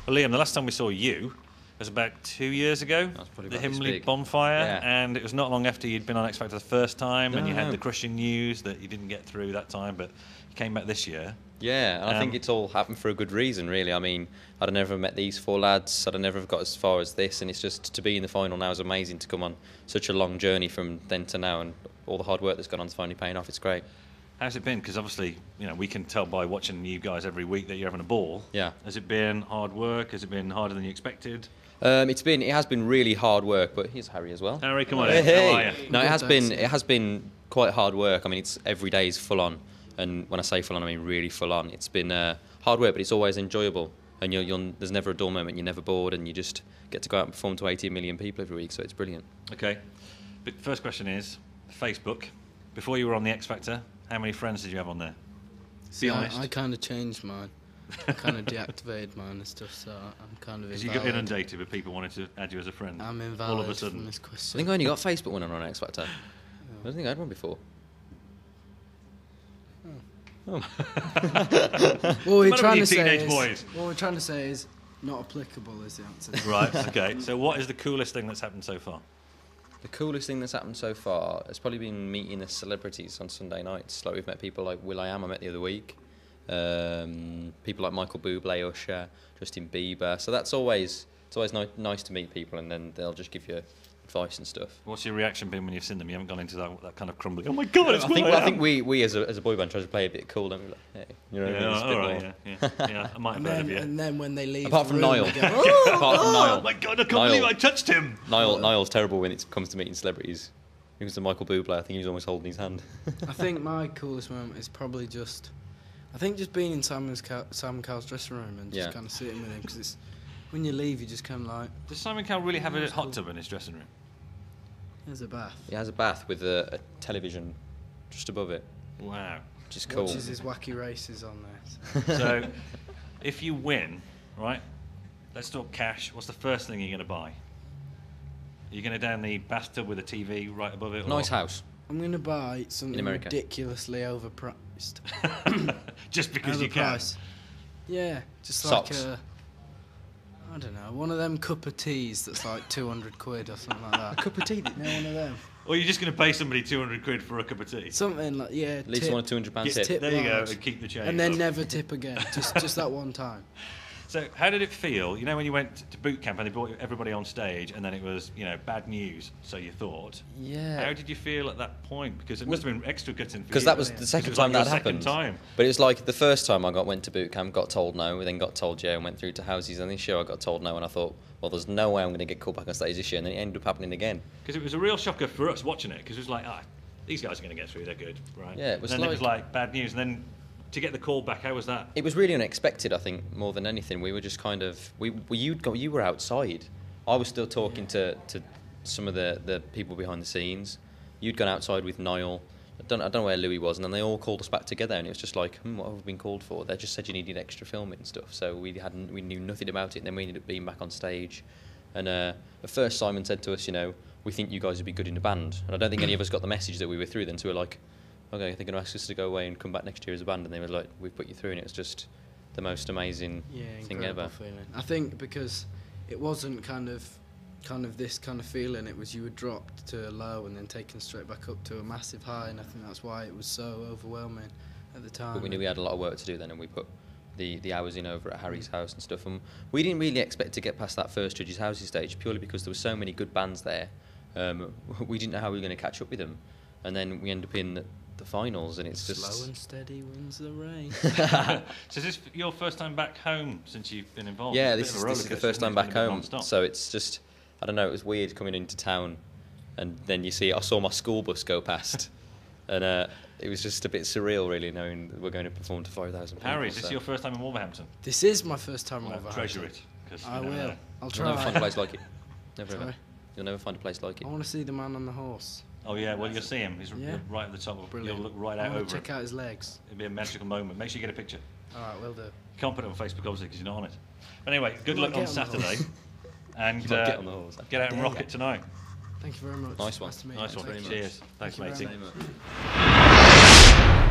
Well, Liam, the last time we saw you was about 2 years ago. That's probably the about this Himley big. bonfire, Yeah. and it was not long after you'd been on X Factor the first time, and you had No. the crushing news that you didn't get through that time, but you came back this year. Yeah, and I think it's all happened for a good reason, really. I mean, I'd have never met these 4 lads. I'd have never got as far as this, and it's just to be in the final now is amazing. To come on such a long journey from then to now, and all the hard work that's gone on is finally paying off. It's great. How's it been? Because obviously, you know, we can tell by watching you guys every week that you're having a ball. Yeah. Has it been hard work? Has it been harder than you expected? It has been really hard work, but here's Harry as well. Harry, come on Hey, in. hey. How are you? No, it has been quite hard work. I mean, it's every day is full on, and when I say full on, I mean really full on. It's been hard work, but it's always enjoyable, and there's never a dull moment. You're never bored, and you just get to go out and perform to 18 million people every week, so it's brilliant. Okay. But first question is Facebook. Before you were on the X Factor, how many friends did you have on there? See, Be honest. I kind of changed mine. I kind of deactivated mine and stuff, so I'm kind of Because you got inundated with people wanting to add you as a friend. I'm all invalid of a sudden. from this I question. think I only got Facebook when I was on X Factor. I don't think I had one before. What What's we're the matter trying to with you say teenage boys? what we're trying to say is not applicable is the answer. Right, okay. So what is the coolest thing that's happened so far? The coolest thing that's happened so far has probably been meeting the celebrities on Sunday nights. Like we've met people like Will.i.am I met the other week. People like Michael Bublé, Usher, Justin Bieber. So it's always nice to meet people, and then they'll just give you advice and stuff. What's your reaction been when you've seen them? You haven't gone into that kind of crumbling. Oh my God! It's I think we as a boy band try to play a bit cool, don't we? Like, hey, you know what I mean? It's a bit all more- right, yeah. I might have heard of you. And then when they leave, Apart from the room, Niall. they go, Apart from Oh Niall. my God! I can't Niall. believe I touched him. Niall's terrible when it comes to meeting celebrities. He was to Michael Bublé. I think he was almost holding his hand. I think my coolest moment is probably just being in Simon Cowell's dressing room and just Yeah. kind of sitting with him, because it's when you leave, you just kind of like, Does Simon Cowell really have a hot tub in his dressing room? there's a bath. He has a bath with a television just above it, Wow. which is cool. Watches his wacky races on there. So, if you win, right? Let's talk cash. What's the first thing you're going to buy? Are you going to down the bathtub with a TV right above it? Nice house. I'm going to buy something In America. ridiculously overpriced. Just because you can. Overpriced. Yeah, just Socks. like I don't know, one of them cup of teas that's like 200 quid or something like that. Cup of tea. No, one of them. Or you're just going to pay somebody 200 quid for a cup of tea? Something like, yeah, At least tip, one or £200 Yes, tip. tip there you go, large. and keep the change. and then never tip again. just that one time. So, how did it feel? You know, when you went to boot camp and they brought everybody on stage, and then it was, you know, bad news. So you thought. Yeah. How did you feel at that point? Because it must have been extra gutting for you. Because that was the Because second it was like time your that happened. Second time. But it was like the first time I went to boot camp, got told no, then got told yeah, and went through to houses. And this year I got told no, and I thought, well, there's no way I'm going to get called back on stage this year. And then it ended up happening again. Because it was a real shocker for us watching it. Because it was like, these guys are going to get through. They're good, right? Yeah, it was and then like- it was like bad news, and then to get the call back, how was that? It was really unexpected, I think, more than anything. We were just kind of you were outside. I was still talking to some of the people behind the scenes. You'd gone outside with Niall. I don't know where Louis was, and then they all called us back together, and it was just like, what have we been called for? They just said you needed extra filming and stuff, so we knew nothing about it. And then we ended up being back on stage, and at first Simon said to us, you know, we think you guys would be good in a band, and I don't think any of us got the message that we were through then. So we were like, okay, they're going to ask us to go away and come back next year as a band, and they were like, we've put you through, and it was just the most amazing thing incredible ever. feeling. I think because it wasn't kind of this kind of feeling, it was you were dropped to a low and then taken straight back up to a massive high, and I think that's why it was so overwhelming at the time. But we knew we had a lot of work to do then, and we put the hours in over at Harry's house and stuff, and we didn't really expect to get past that first Judges' Houses stage, purely because there were so many good bands there. We didn't know how we were going to catch up with them, and then we end up in the finals, and it's just slow and steady wins the race. So is this your first time back home since you've been involved? yeah, It's a bit this of a is the rollercoaster, first isn't time it? It's back been a bit home, non-stop. so it's just, I don't know, it was weird coming into town, and then I saw my school bus go past, and it was just a bit surreal, really, knowing that we're going to perform to 5,000 people. Harry, is this so. your first time in Wolverhampton? This is my first time Well, over. treasure it. 'Cause I you never will. know. I'll You'll never find a try. place like it. Never Sorry? ever. You'll never find a place like it. I want to see the man on the horse. Oh yeah, well you'll see him. He's Yeah. right at the top. Brilliant. You'll look right I out want over to check it. out his legs. It'll be a magical moment. Make sure you get a picture. All right, will do. You can't put it on Facebook obviously because you're not on it. But anyway, good I luck might on get on the Saturday, and You might get on the horse. get out and Dare rock ya. it tonight. Thank you very much. Nice one. Nice to meet you. Nice one. Thank you. Cheers. Thanks, Thank you matey. very much.